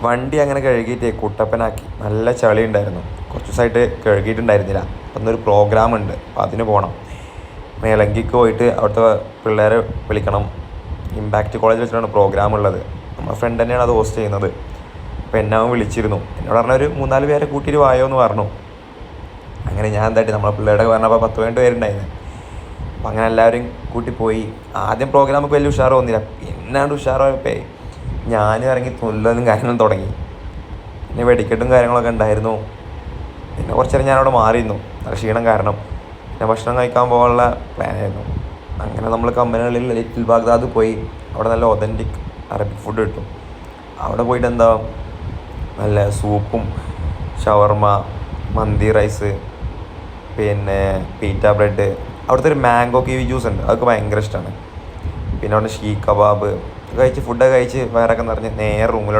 വണ്ടി അങ്ങനെ കഴുകിയിട്ട് കുട്ടപ്പനാക്കി. നല്ല ചളി ഉണ്ടായിരുന്നു. കുറച്ച് ദിവസമായിട്ട് കഴുകിയിട്ടുണ്ടായിരുന്നില്ല. അപ്പം ഇന്നൊരു പ്രോഗ്രാം ഉണ്ട്, അപ്പം അതിന് പോകണം. മേലങ്കിക്ക് പോയിട്ട് അവിടുത്തെ പിള്ളേരെ വിളിക്കണം. ഇമ്പാക്റ്റ് കോളേജിൽ വെച്ചിട്ടാണ് പ്രോഗ്രാം ഉള്ളത്. നമ്മുടെ ഫ്രണ്ട് തന്നെയാണ് അത് ഹോസ്റ്റ് ചെയ്യുന്നത്. അപ്പോൾ എന്നെ അവൻ വിളിച്ചിരുന്നു. എന്നോട് പറഞ്ഞൊരു 3-4 പേരെ കൂട്ടിയിട്ട് വായോ എന്ന് പറഞ്ഞു. അങ്ങനെ ഞാൻ എന്തായിട്ട് നമ്മളെ പിള്ളേരുടെ പറഞ്ഞപ്പോൾ 10-12 പേരുണ്ടായിരുന്നു. അപ്പം അങ്ങനെ എല്ലാവരും കൂട്ടിപ്പോയി. ആദ്യം പ്രോഗ്രാമൊക്കെ വലിയ ഉഷാറ് തോന്നിയില്ല. പിന്നാണ്ട് ഉഷാറായപ്പോൾ ഞാനും ഇറങ്ങി തുള്ളലും കാര്യങ്ങളും തുടങ്ങി. പിന്നെ വെടിക്കെട്ടും കാര്യങ്ങളൊക്കെ ഉണ്ടായിരുന്നു. പിന്നെ കുറച്ച് നേരം ഞാനവിടെ മാറിയിരുന്നു, നല്ല ക്ഷീണം കാരണം. പിന്നെ ഭക്ഷണം കഴിക്കാൻ പോകാനുള്ള പ്ലാനായിരുന്നു. അങ്ങനെ നമ്മൾ കമ്പനികളിൽ ലിറ്റിൽ ബാഗ്ദാദ് പോയി. അവിടെ നല്ല ഒതൻറ്റിക് അറബിക് ഫുഡ് കിട്ടും. അവിടെ പോയിട്ട് എന്താ നല്ല സൂപ്പും ഷവർമ, മന്തി റൈസ്, പിന്നെ പീറ്റ ബ്രെഡ്, അവിടുത്തെ ഒരു മാംഗോ കിവി ജ്യൂസ് ഉണ്ട്, അതൊക്കെ ഭയങ്കര ഇഷ്ടമാണ്. പിന്നെ അവിടെ ഷീ കബാബ് കഴിച്ച് ഫുഡൊക്കെ കഴിച്ച് വയറൊക്കെ നിറഞ്ഞ് നേരെ റൂമിലോട്ട്